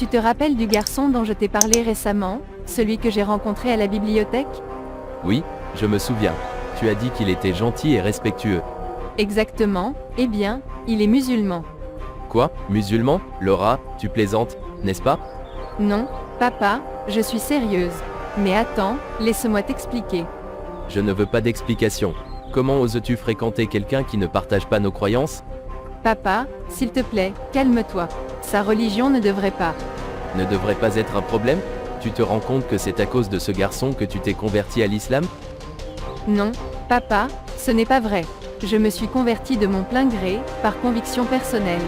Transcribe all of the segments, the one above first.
Tu te rappelles du garçon dont je t'ai parlé récemment, celui que j'ai rencontré à la bibliothèque? Oui, je me souviens. Tu as dit qu'il était gentil et respectueux. Exactement, eh bien, il est musulman. Quoi, musulman? Laura, tu plaisantes, n'est-ce pas? Non, papa, je suis sérieuse. Mais attends, laisse-moi t'expliquer. Je ne veux pas d'explication. Comment oses-tu fréquenter quelqu'un qui ne partage pas nos croyances? Papa, s'il te plaît, calme-toi. Sa religion ne devrait pas. Ne devrait pas être un problème? Tu te rends compte que c'est à cause de ce garçon que tu t'es converti à l'islam? Non, papa, ce n'est pas vrai. Je me suis convertie de mon plein gré, par conviction personnelle.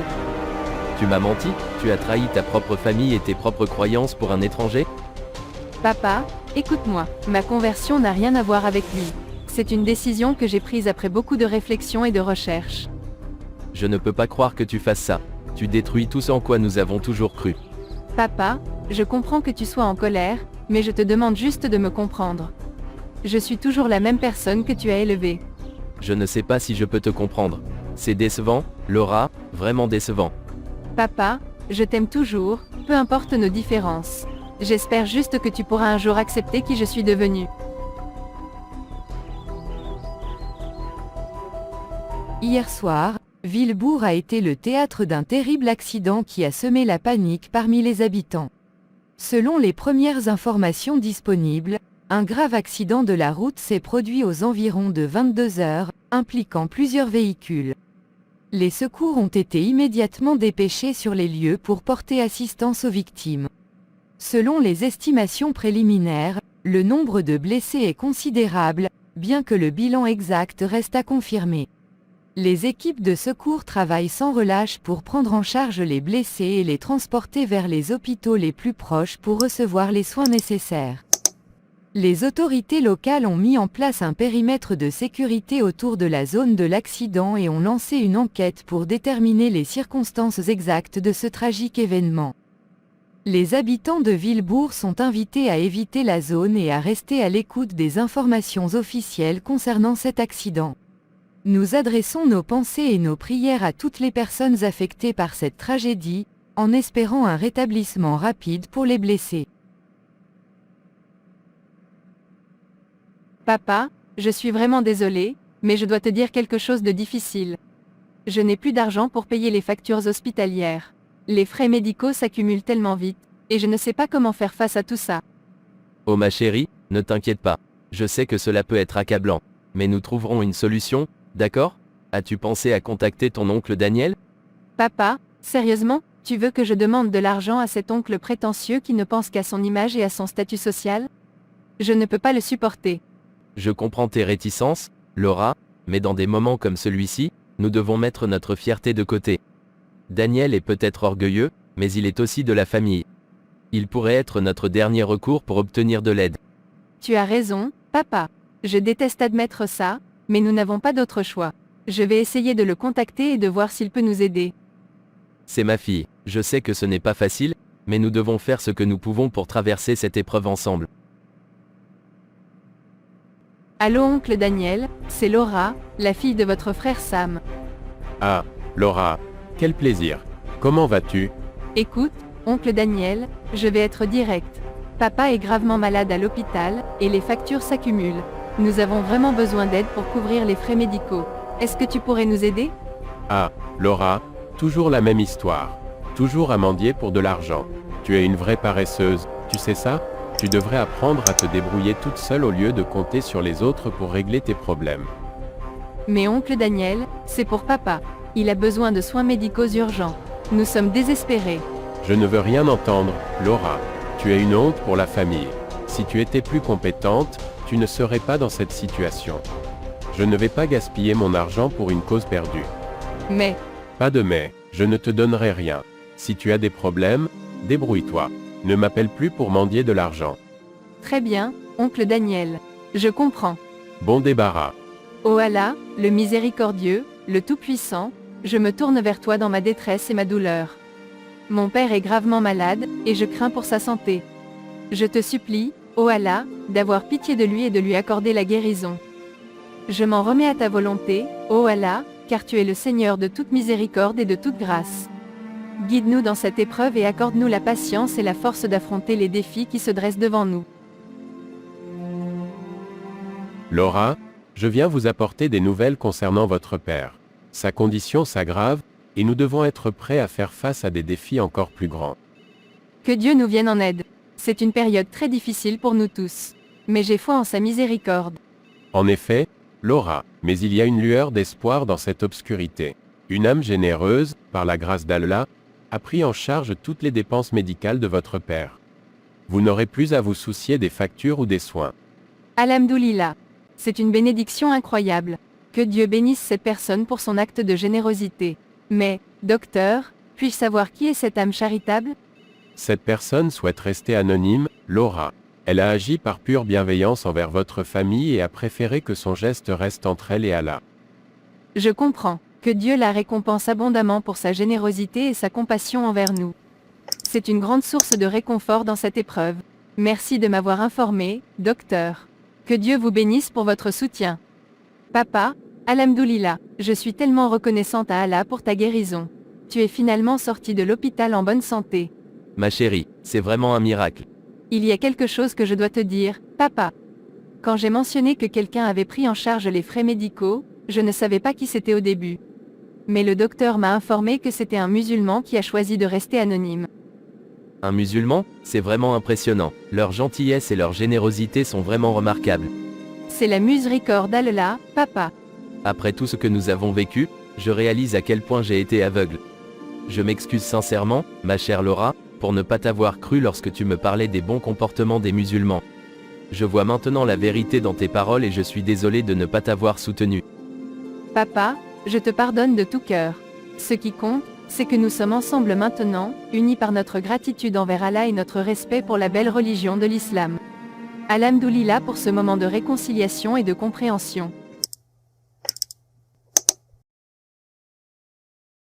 Tu m'as menti? Tu as trahi ta propre famille et tes propres croyances pour un étranger? Papa, écoute-moi, ma conversion n'a rien à voir avec lui. C'est une décision que j'ai prise après beaucoup de réflexion et de recherche. Je ne peux pas croire que tu fasses ça. Tu détruis tout ce en quoi nous avons toujours cru. Papa, je comprends que tu sois en colère, mais je te demande juste de me comprendre. Je suis toujours la même personne que tu as élevée. Je ne sais pas si je peux te comprendre. C'est décevant, Laura, vraiment décevant. Papa, je t'aime toujours, peu importe nos différences. J'espère juste que tu pourras un jour accepter qui je suis devenue. Hier soir, Villebourg a été le théâtre d'un terrible accident qui a semé la panique parmi les habitants. Selon les premières informations disponibles, un grave accident de la route s'est produit aux environs de 22 heures, impliquant plusieurs véhicules. Les secours ont été immédiatement dépêchés sur les lieux pour porter assistance aux victimes. Selon les estimations préliminaires, le nombre de blessés est considérable, bien que le bilan exact reste à confirmer. Les équipes de secours travaillent sans relâche pour prendre en charge les blessés et les transporter vers les hôpitaux les plus proches pour recevoir les soins nécessaires. Les autorités locales ont mis en place un périmètre de sécurité autour de la zone de l'accident et ont lancé une enquête pour déterminer les circonstances exactes de ce tragique événement. Les habitants de Villebourg sont invités à éviter la zone et à rester à l'écoute des informations officielles concernant cet accident. Nous adressons nos pensées et nos prières à toutes les personnes affectées par cette tragédie, en espérant un rétablissement rapide pour les blessés. Papa, je suis vraiment désolée, mais je dois te dire quelque chose de difficile. Je n'ai plus d'argent pour payer les factures hospitalières. Les frais médicaux s'accumulent tellement vite, et je ne sais pas comment faire face à tout ça. Oh ma chérie, ne t'inquiète pas. Je sais que cela peut être accablant. Mais nous trouverons une solution, d'accord? As-tu pensé à contacter ton oncle Daniel? Papa, sérieusement, tu veux que je demande de l'argent à cet oncle prétentieux qui ne pense qu'à son image et à son statut social? Je ne peux pas le supporter. Je comprends tes réticences, Laura, mais dans des moments comme celui-ci, nous devons mettre notre fierté de côté. Daniel est peut-être orgueilleux, mais il est aussi de la famille. Il pourrait être notre dernier recours pour obtenir de l'aide. Tu as raison, papa. Je déteste admettre ça, mais nous n'avons pas d'autre choix. Je vais essayer de le contacter et de voir s'il peut nous aider. C'est ma fille, je sais que ce n'est pas facile, mais nous devons faire ce que nous pouvons pour traverser cette épreuve ensemble. Allô oncle Daniel, c'est Laura, la fille de votre frère Sam. Ah, Laura, quel plaisir. Comment vas-tu? Écoute, oncle Daniel, je vais être direct. Papa est gravement malade à l'hôpital, et les factures s'accumulent. Nous avons vraiment besoin d'aide pour couvrir les frais médicaux. Est-ce que tu pourrais nous aider? Ah, Laura, toujours la même histoire. Toujours à mendier pour de l'argent. Tu es une vraie paresseuse, tu sais ça? Tu devrais apprendre à te débrouiller toute seule au lieu de compter sur les autres pour régler tes problèmes. Mais oncle Daniel, c'est pour papa. Il a besoin de soins médicaux urgents. Nous sommes désespérés. Je ne veux rien entendre, Laura. Tu es une honte pour la famille. Si tu étais plus compétente, tu ne serais pas dans cette situation. Je ne vais pas gaspiller mon argent pour une cause perdue. Mais, Pas de mais, je ne te donnerai rien. Si tu as des problèmes, débrouille-toi. Ne m'appelle plus pour mendier de l'argent. très bien, oncle Daniel. Je comprends. Bon débarras. Ô Allah, le miséricordieux, le Tout-Puissant, je me tourne vers toi dans ma détresse et ma douleur. Mon père est gravement malade, et je crains pour sa santé. Je te supplie, ô Allah, d'avoir pitié de lui et de lui accorder la guérison. Je m'en remets à ta volonté, ô Allah, car tu es le Seigneur de toute miséricorde et de toute grâce. Guide-nous dans cette épreuve et accorde-nous la patience et la force d'affronter les défis qui se dressent devant nous. Laura, je viens vous apporter des nouvelles concernant votre père. Sa condition s'aggrave, et nous devons être prêts à faire face à des défis encore plus grands. Que Dieu nous vienne en aide. C'est une période très difficile pour nous tous. Mais j'ai foi en sa miséricorde. En effet, Laura, mais il y a une lueur d'espoir dans cette obscurité. Une âme généreuse, par la grâce d'Allah, a pris en charge toutes les dépenses médicales de votre père. Vous n'aurez plus à vous soucier des factures ou des soins. Alhamdoulilah. C'est une bénédiction incroyable. Que Dieu bénisse cette personne pour son acte de générosité. Mais, docteur, puis-je savoir qui est cette âme charitable? Cette personne souhaite rester anonyme, Laura. Elle a agi par pure bienveillance envers votre famille et a préféré que son geste reste entre elle et Allah. Je comprends. Que Dieu la récompense abondamment pour sa générosité et sa compassion envers nous. C'est une grande source de réconfort dans cette épreuve. Merci de m'avoir informé, docteur. Que Dieu vous bénisse pour votre soutien. Papa, alhamdoulilah, je suis tellement reconnaissante à Allah pour ta guérison. Tu es finalement sorti de l'hôpital en bonne santé. Ma chérie, c'est vraiment un miracle. Il y a quelque chose que je dois te dire, papa. Quand j'ai mentionné que quelqu'un avait pris en charge les frais médicaux, je ne savais pas qui c'était au début. Mais le docteur m'a informé que c'était un musulman qui a choisi de rester anonyme. Un musulman, c'est vraiment impressionnant. Leur gentillesse et leur générosité sont vraiment remarquables. C'est la miséricorde d'Allah, papa. Après tout ce que nous avons vécu, je réalise à quel point j'ai été aveugle. Je m'excuse sincèrement, ma chère Laura, pour ne pas t'avoir cru lorsque tu me parlais des bons comportements des musulmans. Je vois maintenant la vérité dans tes paroles et je suis désolé de ne pas t'avoir soutenu. Papa, je te pardonne de tout cœur. Ce qui compte, c'est que nous sommes ensemble maintenant, unis par notre gratitude envers Allah et notre respect pour la belle religion de l'islam. Alhamdoulilah pour ce moment de réconciliation et de compréhension.